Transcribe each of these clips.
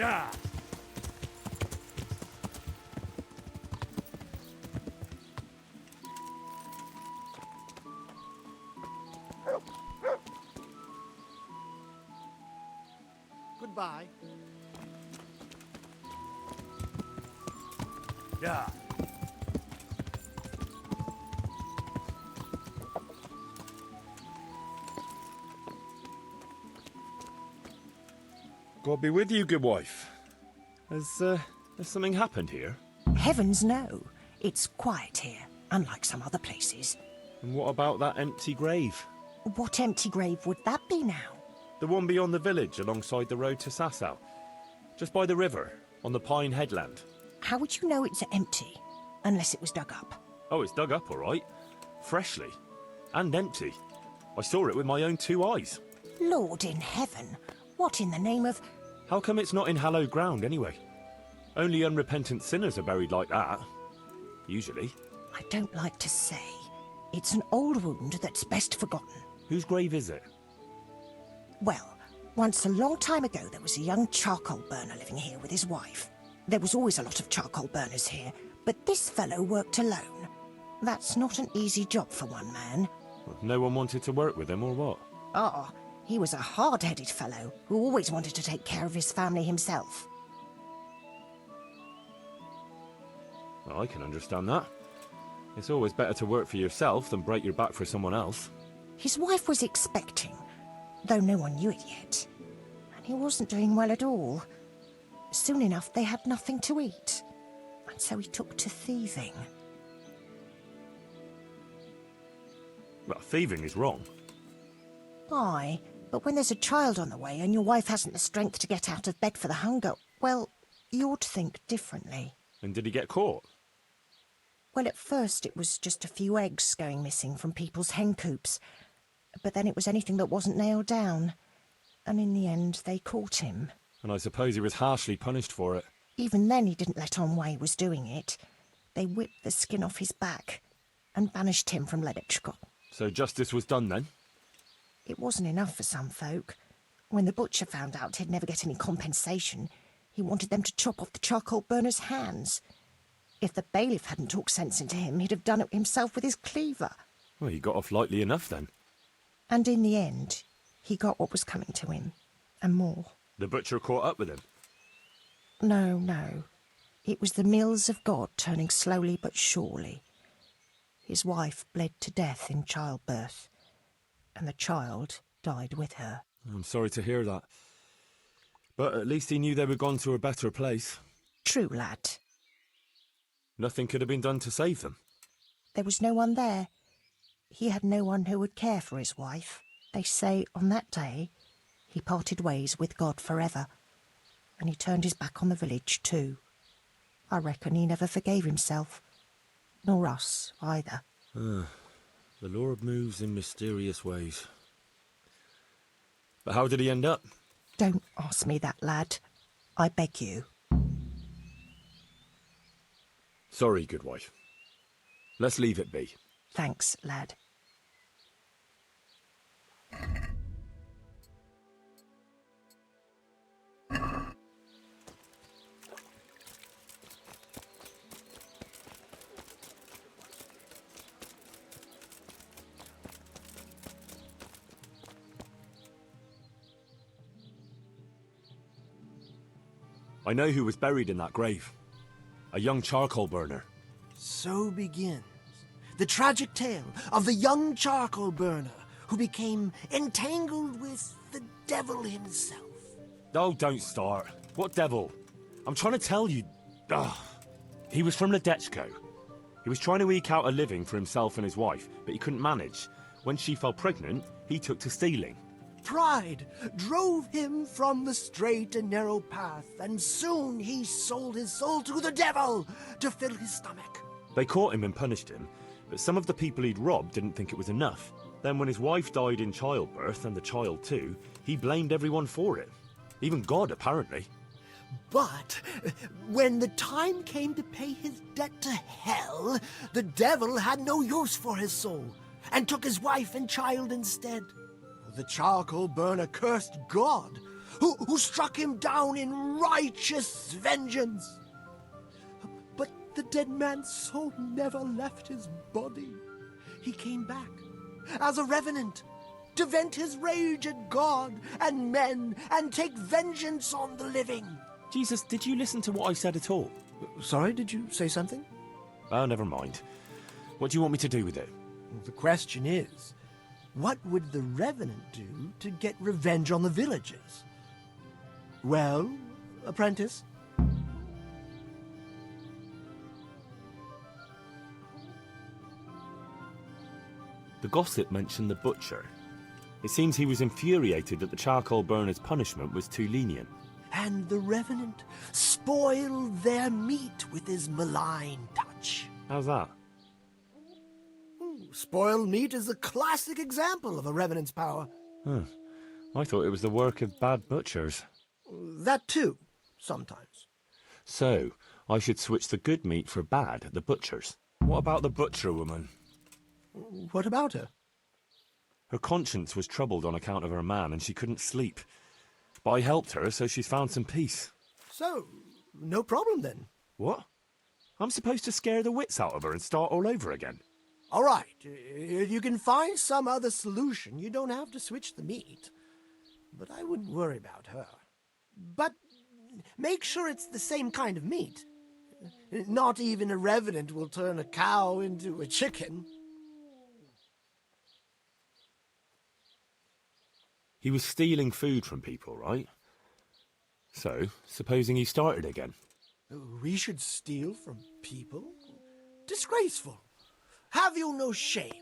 Yeah. Goodbye. Yeah. God be with you, good wife. Has something happened here? Heavens no. It's quiet here, unlike some other places. And what about that empty grave? What empty grave would that be now? The one beyond the village, alongside the road to Sasau. Just by the river, on the Pine Headland. How would you know it's empty? Unless it was dug up. Oh, it's dug up, all right. Freshly. And empty. I saw it with my own 2 eyes. Lord in heaven, what in the name of... How come it's not in hallowed ground, anyway? Only unrepentant sinners are buried like that. Usually. I don't like to say. It's an old wound that's best forgotten. Whose grave is it? Well, once a long time ago there was a young charcoal burner living here with his wife. There was always a lot of charcoal burners here, but this fellow worked alone. That's not an easy job for one man. No one wanted to work with him, or what? Ah, he was a hard-headed fellow who always wanted to take care of his family himself. Well, I can understand that. It's always better to work for yourself than break your back for someone else. His wife was expecting, though no one knew it yet. And he wasn't doing well at all. Soon enough, they had nothing to eat. And so he took to thieving. Well, thieving is wrong. Aye, but when there's a child on the way and your wife hasn't the strength to get out of bed for the hunger, well, you ought to think differently. And did he get caught? Well, at first it was just a few eggs going missing from people's hen coops. But then it was anything that wasn't nailed down. And in the end, they caught him. And I suppose he was harshly punished for it. Even then he didn't let on why he was doing it. They whipped the skin off his back and banished him from Lebetchko. So justice was done then? It wasn't enough for some folk. When the butcher found out he'd never get any compensation, he wanted them to chop off the charcoal burner's hands. If the bailiff hadn't talked sense into him, he'd have done it himself with his cleaver. Well, he got off lightly enough then. And in the end, he got what was coming to him, and more. The butcher caught up with him? No, no. It was the mills of God turning slowly but surely. His wife bled to death in childbirth, and the child died with her. I'm sorry to hear that. But at least he knew they were gone to a better place. True, lad. Nothing could have been done to save them. There was no one there. He had no one who would care for his wife. They say on that day he parted ways with God forever, and he turned his back on the village too. I reckon he never forgave himself, nor us either. The Lord moves in mysterious ways. But how did he end up? Don't ask me that, lad. I beg you. Sorry, good wife. Let's leave it be. Thanks, lad. I know who was buried in that grave. A young charcoal burner. So begins the tragic tale of the young charcoal burner who became entangled with the devil himself. Oh, don't start. What devil? I'm trying to tell you... Ugh. He was from Ledechko. He was trying to eke out a living for himself and his wife, but he couldn't manage. When she fell pregnant, he took to stealing. Pride drove him from the straight and narrow path, and soon he sold his soul to the devil to fill his stomach. They caught him and punished him, but some of the people he'd robbed didn't think it was enough. Then when his wife died in childbirth, and the child too, he blamed everyone for it. Even God, apparently. But when the time came to pay his debt to hell, the devil had no use for his soul, and took his wife and child instead. The charcoal burner cursed God who struck him down in righteous vengeance. But the dead man's soul never left his body. He came back as a revenant to vent his rage at God and men and take vengeance on the living. Jesus, did you listen to what I said at all? Sorry, did you say something? Oh, never mind. What do you want me to do with it? The question is, what would the revenant do to get revenge on the villagers? Well, apprentice? The gossip mentioned the butcher. It seems he was infuriated that the charcoal burner's punishment was too lenient. And the revenant spoiled their meat with his malign touch. How's that? Spoiled meat is a classic example of a revenant's power. I thought it was the work of bad butchers. That too, sometimes. So, I should switch the good meat for bad at the butcher's. What about the butcher woman? What about her? Her conscience was troubled on account of her man and she couldn't sleep. But I helped her, so she's found some peace. So, no problem then. What? I'm supposed to scare the wits out of her and start all over again? All right, if you can find some other solution, you don't have to switch the meat. But I wouldn't worry about her. But make sure it's the same kind of meat. Not even a revenant will turn a cow into a chicken. He was stealing food from people, right? So, supposing he started again? We should steal from people? Disgraceful. Have you no shame?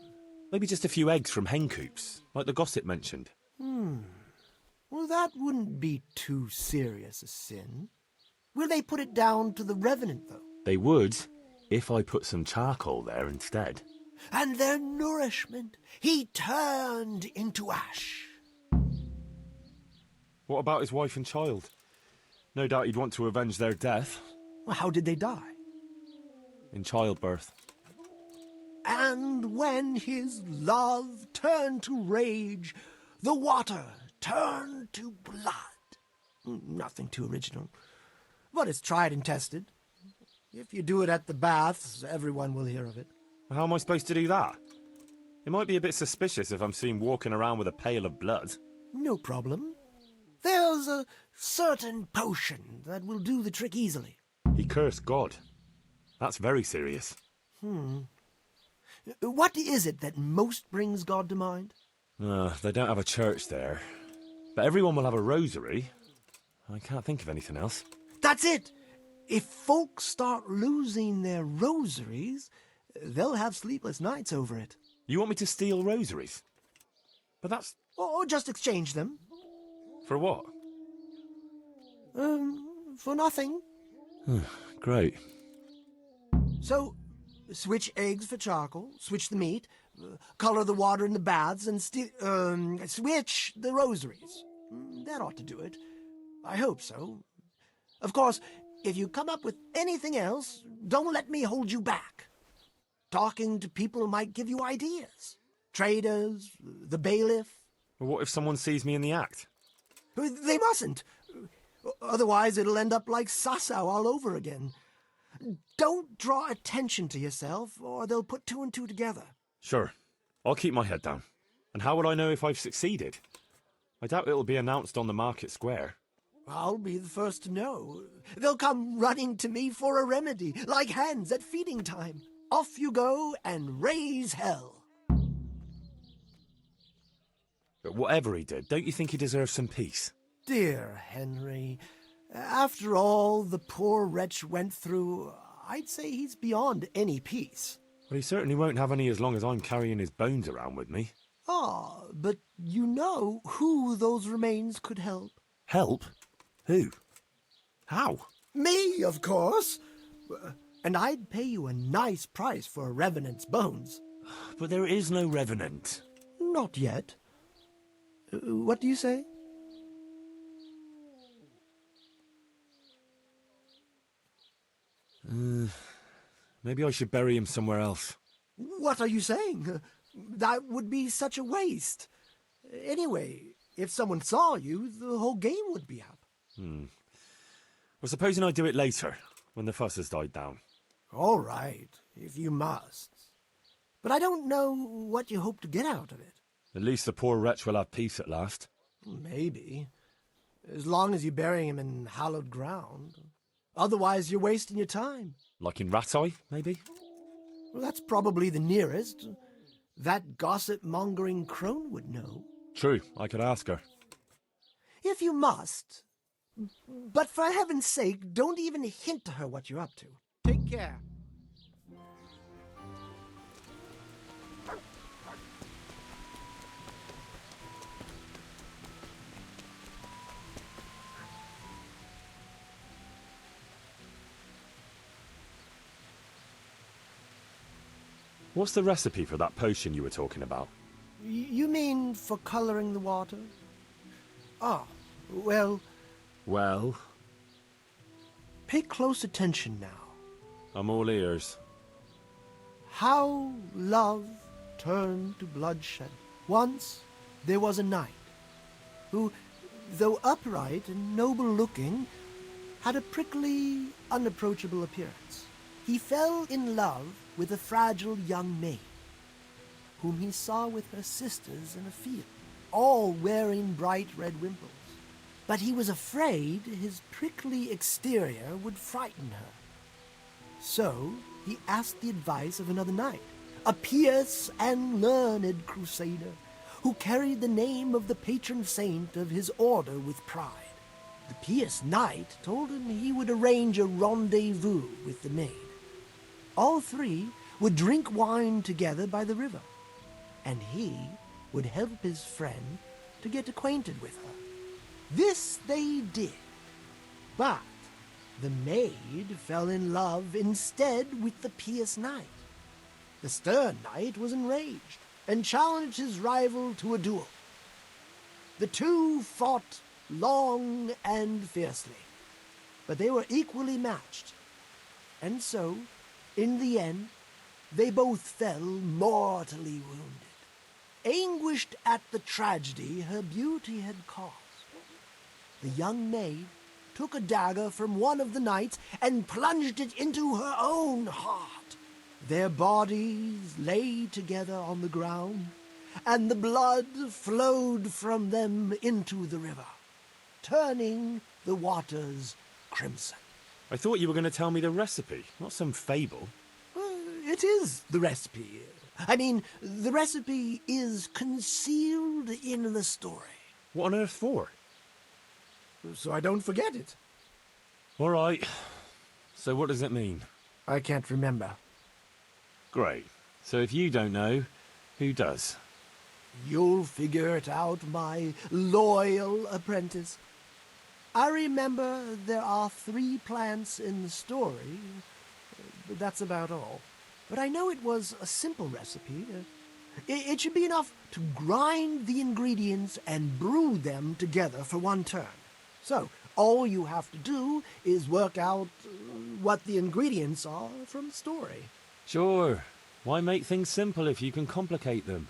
Maybe just a few eggs from hen coops, like the gossip mentioned. Well, that wouldn't be too serious a sin. Will they put it down to the revenant, though? They would, if I put some charcoal there instead. And their nourishment he turned into ash. What about his wife and child? No doubt he'd want to avenge their death. Well, how did they die? In childbirth. And when his love turned to rage, the water turned to blood. Nothing too original. But it's tried and tested. If you do it at the baths, everyone will hear of it. How am I supposed to do that? It might be a bit suspicious if I'm seen walking around with a pail of blood. No problem. There's a certain potion that will do the trick easily. He cursed God. That's very serious. What is it that most brings God to mind? They don't have a church there. But everyone will have a rosary. I can't think of anything else. That's it! If folks start losing their rosaries, they'll have sleepless nights over it. You want me to steal rosaries? But that's... Or just exchange them. For what? For nothing. Great. So, switch eggs for charcoal, switch the meat, color the water in the baths, and switch the rosaries. That ought to do it. I hope so. Of course, if you come up with anything else, don't let me hold you back. Talking to people might give you ideas. Traders, the bailiff. Well, what if someone sees me in the act? They mustn't. Otherwise, it'll end up like Sasau all over again. Don't draw attention to yourself, or they'll put two and two together. Sure. I'll keep my head down. And how will I know if I've succeeded? I doubt it'll be announced on the market square. I'll be the first to know. They'll come running to me for a remedy, like hens at feeding time. Off you go and raise hell. But whatever he did, don't you think he deserves some peace? Dear Henry, after all the poor wretch went through, I'd say he's beyond any peace. Well, he certainly won't have any as long as I'm carrying his bones around with me. Ah, but you know who those remains could help. Help? Who? How? Me, of course. And I'd pay you a nice price for a revenant's bones. But there is no revenant. Not yet. What do you say? Maybe I should bury him somewhere else. What are you saying? That would be such a waste. Anyway, If someone saw you, the whole game would be up. Well, supposing I do it later, when the fuss has died down. All right, if you must. But I don't know what you hope to get out of it. At least the poor wretch will have peace at last. Maybe. As long as you bury him in hallowed ground. Otherwise, you're wasting your time. Like in Ratai, maybe? Well, that's probably the nearest. That gossip-mongering crone would know. True, I could ask her. If you must. But for heaven's sake, don't even hint to her what you're up to. Take care. What's the recipe for that potion you were talking about? You mean for coloring the water? Ah, well... Well, Pay close attention now. I'm all ears. How love turned to bloodshed. Once there was a knight who, though upright and noble-looking, had a prickly, unapproachable appearance. He fell in love with a fragile young maid, whom he saw with her sisters in a field, all wearing bright red wimples. But he was afraid his prickly exterior would frighten her. So he asked the advice of another knight, a pious and learned crusader, who carried the name of the patron saint of his order with pride. The pious knight told him he would arrange a rendezvous with the maid. All three would drink wine together by the river, and he would help his friend to get acquainted with her. This they did, but the maid fell in love instead with the pious knight. The stern knight was enraged and challenged his rival to a duel. The two fought long and fiercely, but they were equally matched, and so, in the end, they both fell mortally wounded, anguished at the tragedy her beauty had caused. The young maid took a dagger from one of the knights and plunged it into her own heart. Their bodies lay together on the ground, and the blood flowed from them into the river, turning the waters crimson. I thought you were going to tell me the recipe, not some fable. It is the recipe. I mean, the recipe is concealed in the story. What on earth for? So I don't forget it. All right. So what does it mean? I can't remember. Great. So if you don't know, who does? You'll figure it out, my loyal apprentice. I remember there are 3 plants in the story, but that's about all. But I know it was a simple recipe. It should be enough to grind the ingredients and brew them together for one turn. So, all you have to do is work out what the ingredients are from the story. Sure. Why make things simple if you can complicate them?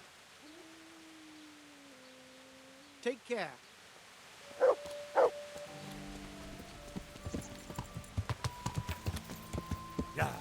Take care. Yeah.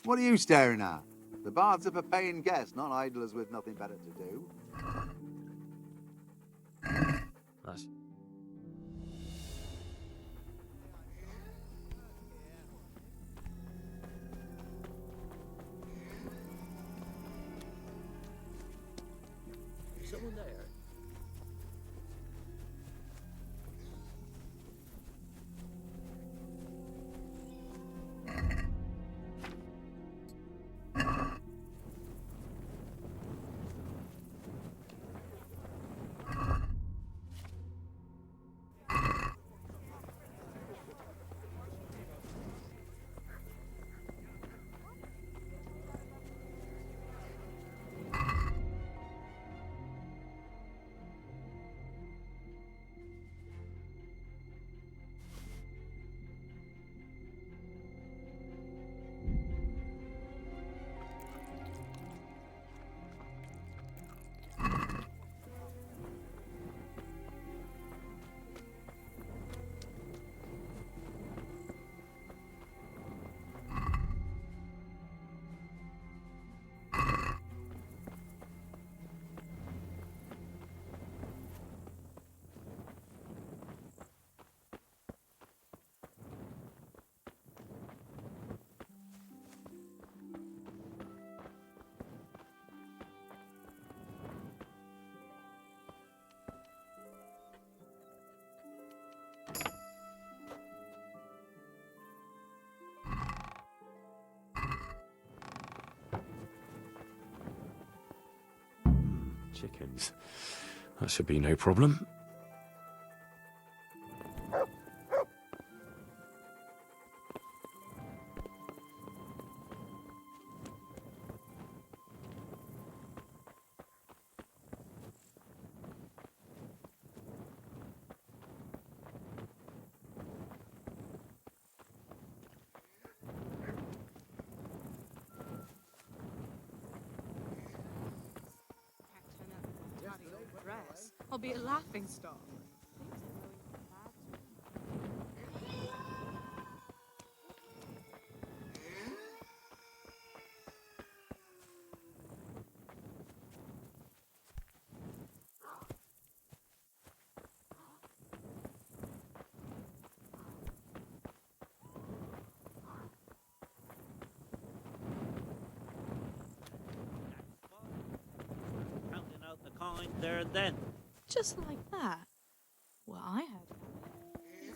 What are you staring at? The baths are for paying guests, not idlers with nothing better to do. That's... Is someone there? Chickens. That should be no problem. I'll be a laughing stock. Counting out the coin there and then. Just like that? Well, I heard about it.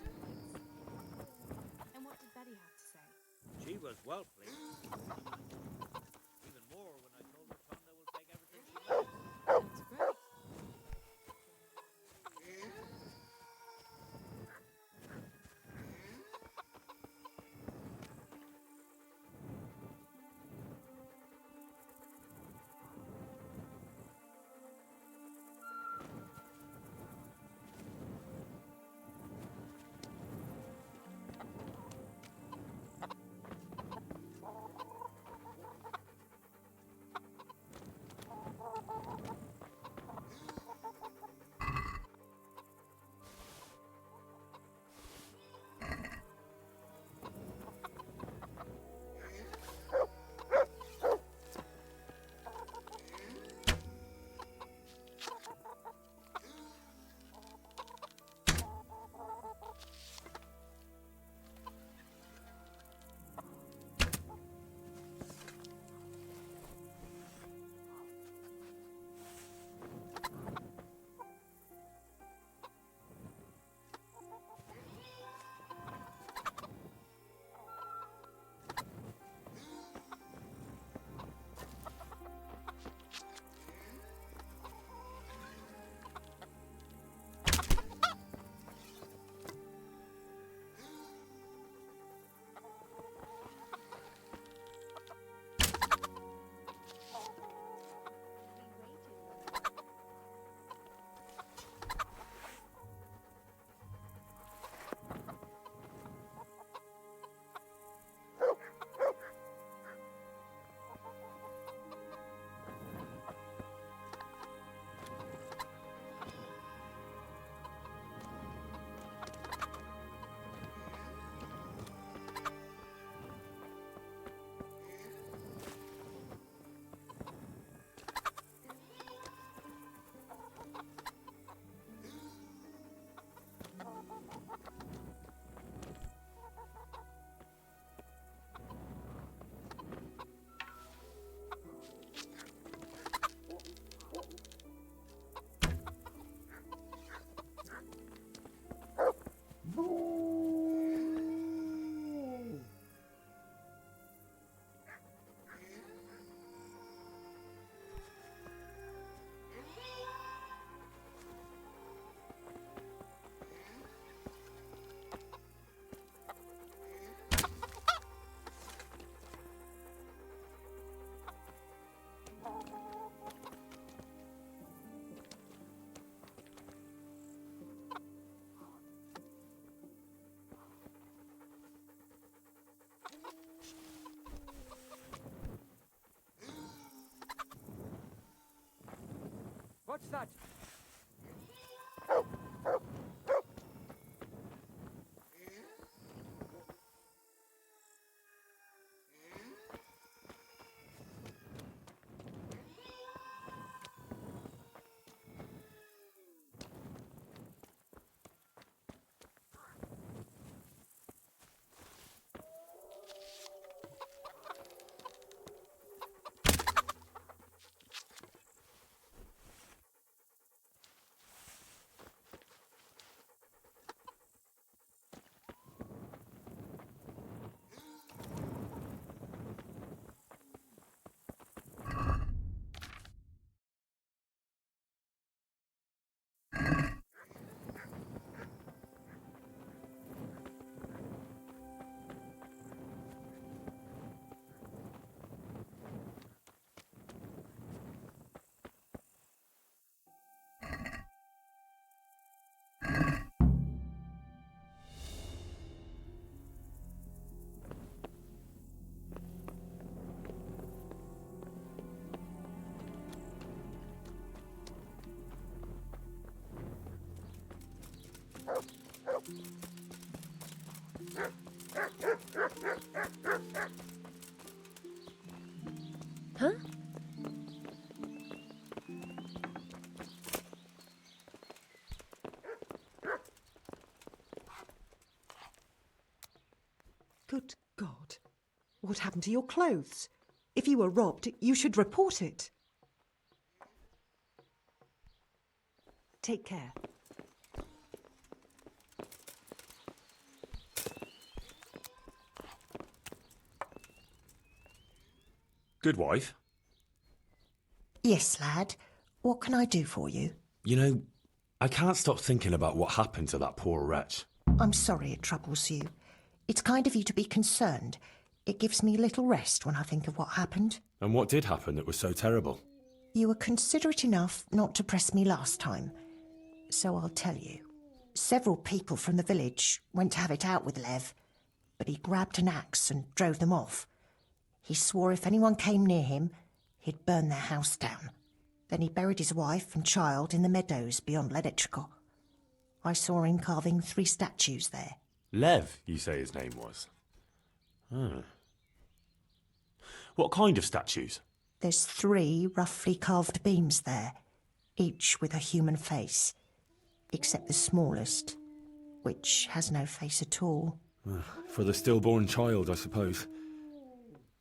And what did Betty have to say? She was well pleased. Even more when I told her Tonda will take everything she knows. That's great. that? Huh? Good God. What happened to your clothes? If you were robbed, you should report it. Take care. Good wife. Yes, lad. What can I do for you? You know, I can't stop thinking about what happened to that poor wretch. I'm sorry it troubles you. It's kind of you to be concerned. It gives me a little rest when I think of what happened. And what did happen that was so terrible? You were considerate enough not to press me last time, so I'll tell you. Several people from the village went to have it out with Lev, but he grabbed an axe and drove them off. He swore if anyone came near him, he'd burn their house down. Then he buried his wife and child in the meadows beyond Ledetchko. I saw him carving 3 statues there. Lev, you say his name was? What kind of statues? There's 3 roughly carved beams there, each with a human face, except the smallest, which has no face at all. For the stillborn child, I suppose.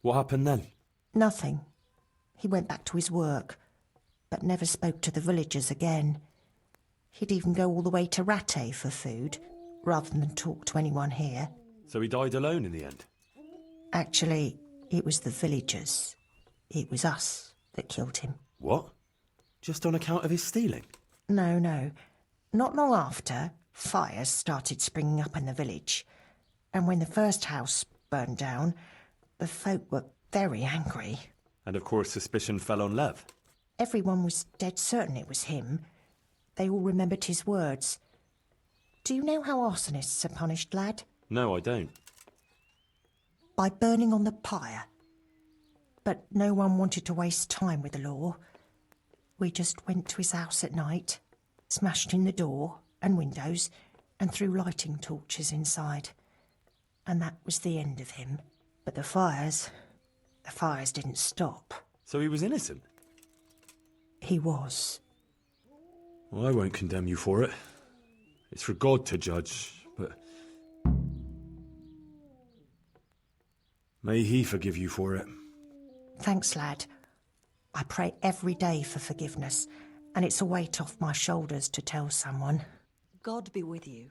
What happened then? Nothing. He went back to his work, but never spoke to the villagers again. He'd even go all the way to Rattay for food, rather than talk to anyone here. So he died alone in the end? Actually, it was the villagers. It was us that killed him. What? Just on account of his stealing? No. Not long after, fires started springing up in the village. And when the first house burned down, the folk were very angry. And of course suspicion fell on Lev. Everyone was dead certain it was him. They all remembered his words. Do you know how arsonists are punished, lad? No, I don't. By burning on the pyre. But no one wanted to waste time with the law. We just went to his house at night, smashed in the door and windows, and threw lighting torches inside. And that was the end of him. But the fires didn't stop. So he was innocent? He was. Well, I won't condemn you for it. It's for God to judge, but... may he forgive you for it. Thanks, lad. I pray every day for forgiveness, and it's a weight off my shoulders to tell someone. God be with you.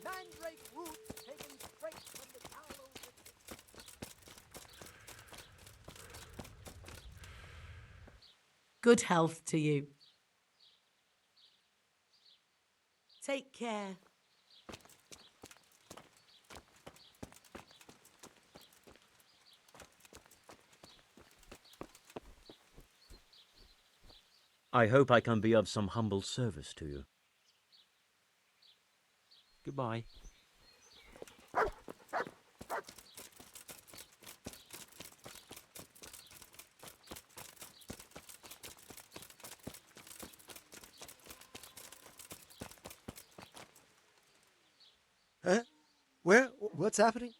Mandrake root Good health to you. Take care. I hope I can be of some humble service to you. Goodbye. Huh? Where? What's happening?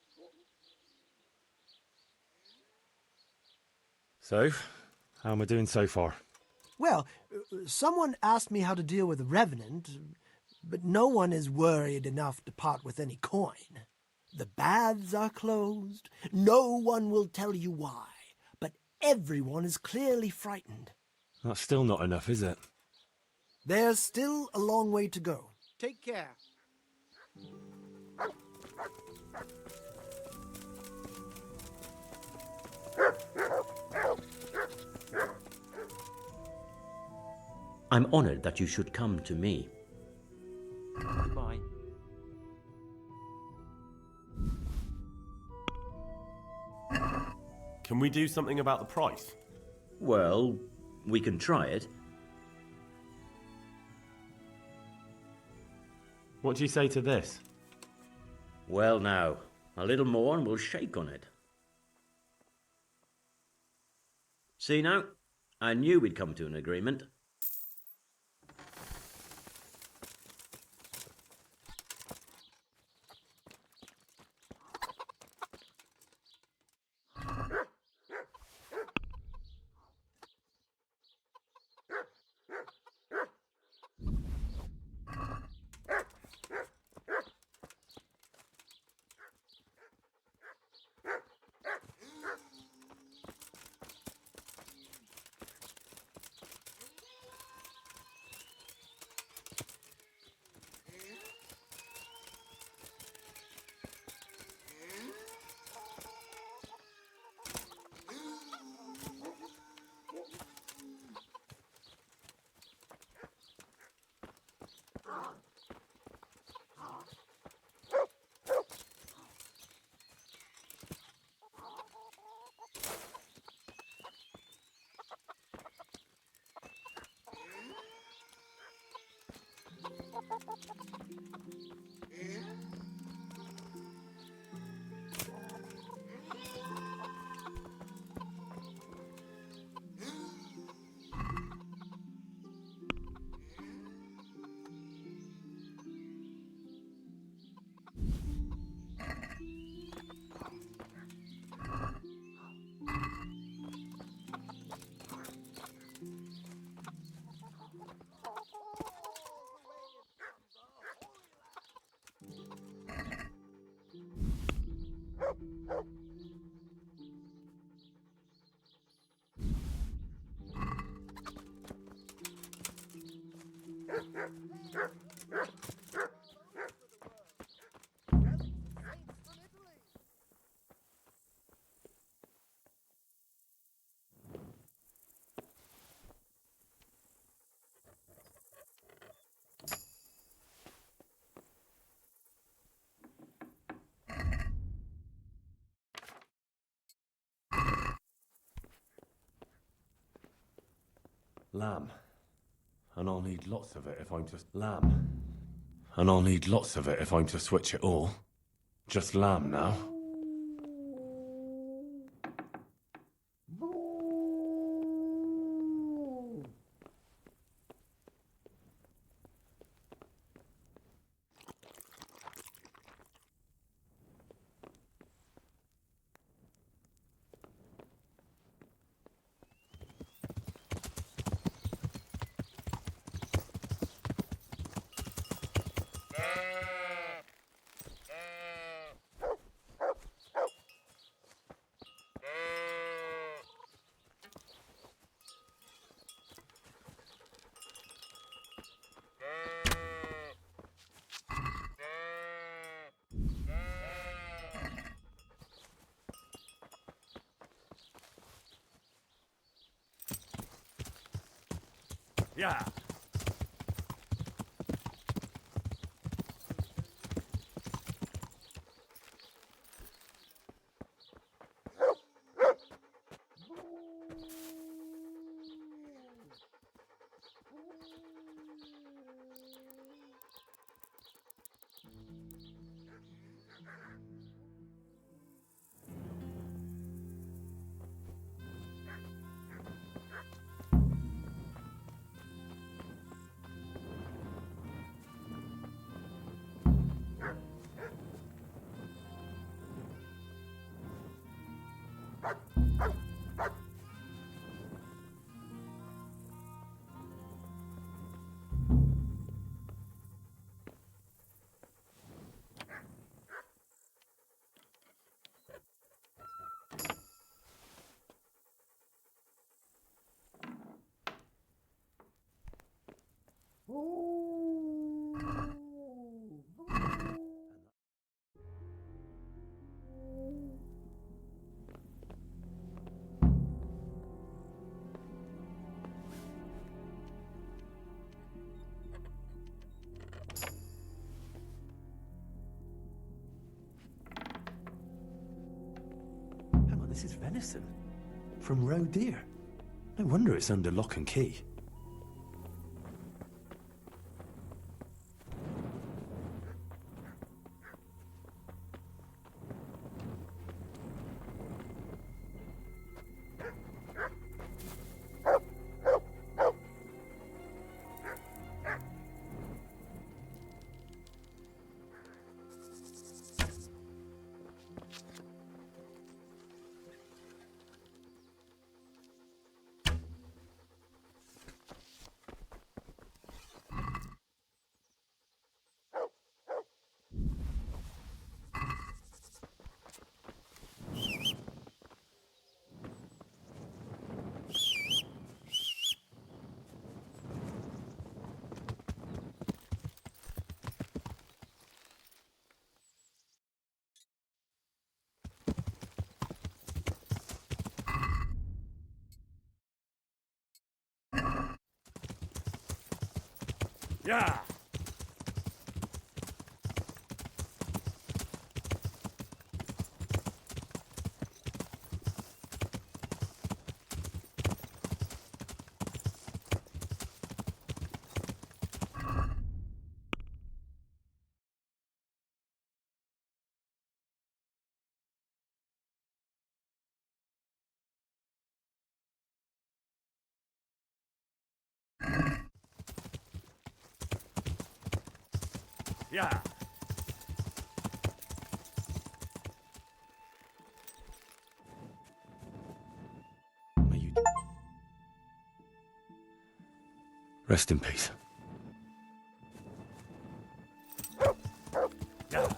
So, how am I doing so far? Well, someone asked me how to deal with a revenant, but no one is worried enough to part with any coin. The baths are closed. No one will tell you why, but everyone is clearly frightened. That's still not enough, is it? There's still a long way to go. Take care. I'm honored that you should come to me. Goodbye. Can we do something about the price? Well, we can try it. What do you say to this? Well now, a little more and we'll shake on it. See now? I knew we'd come to an agreement. Lamb. And I'll need lots of it if I'm just lamb. And I'll need lots of it if I'm to switch it all. Just lamb now. Yeah. Hang on, this is venison. From roe deer. No wonder it's under lock and key. Yeah. Yeah. May you rest in peace. Yeah.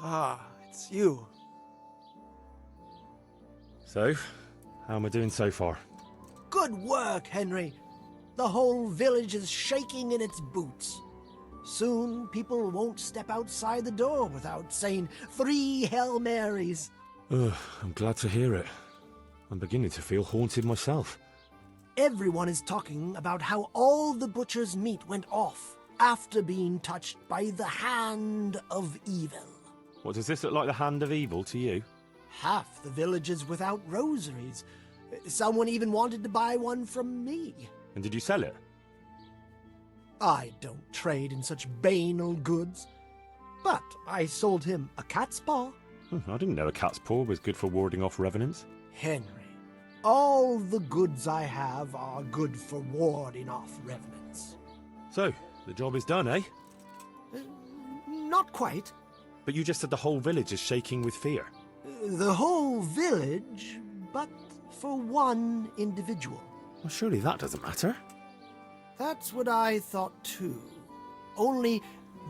Ah, it's you. So, how am I doing so far? Good work, Henry. The whole village is shaking in its boots. Soon people won't step outside the door without saying 3 Hail Marys. Ugh, I'm glad to hear it. I'm beginning to feel haunted myself. Everyone is talking about how all the butcher's meat went off after being touched by the hand of evil. What, does this look like the hand of evil to you? Half the village is without rosaries. Someone even wanted to buy one from me. And did you sell it? I don't trade in such banal goods. But I sold him a cat's paw. I didn't know a cat's paw was good for warding off revenants. Henry, all the goods I have are good for warding off revenants. So, the job is done, eh? Not quite. But you just said the whole village is shaking with fear. The whole village, but for one individual. Well, surely that doesn't matter. That's what I thought too. Only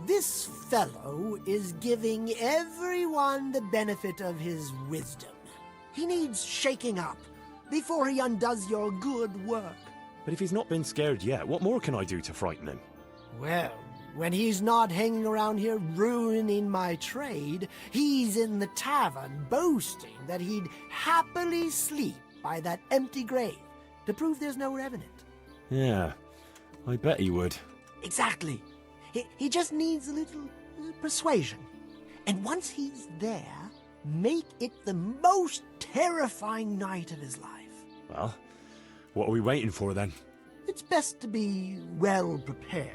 this fellow is giving everyone the benefit of his wisdom. He needs shaking up before he undoes your good work. But if he's not been scared yet, what more can I do to frighten him? Well, when he's not hanging around here ruining my trade, he's in the tavern boasting that he'd happily sleep by that empty grave to prove there's no revenant. Yeah, I bet he would. Exactly. He just needs a little persuasion. And once he's there, make it the most terrifying night of his life. Well, what are we waiting for then? It's best to be well prepared.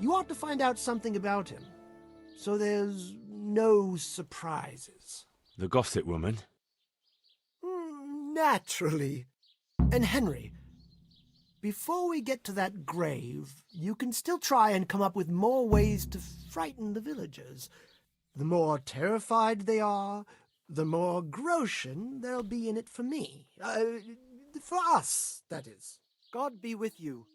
You ought to find out something about him, so there's no surprises. The gossip woman? Naturally. And Henry, before we get to that grave, you can still try and come up with more ways to frighten the villagers. The more terrified they are, the more groschen there'll be in it for me. For us, that is. God be with you.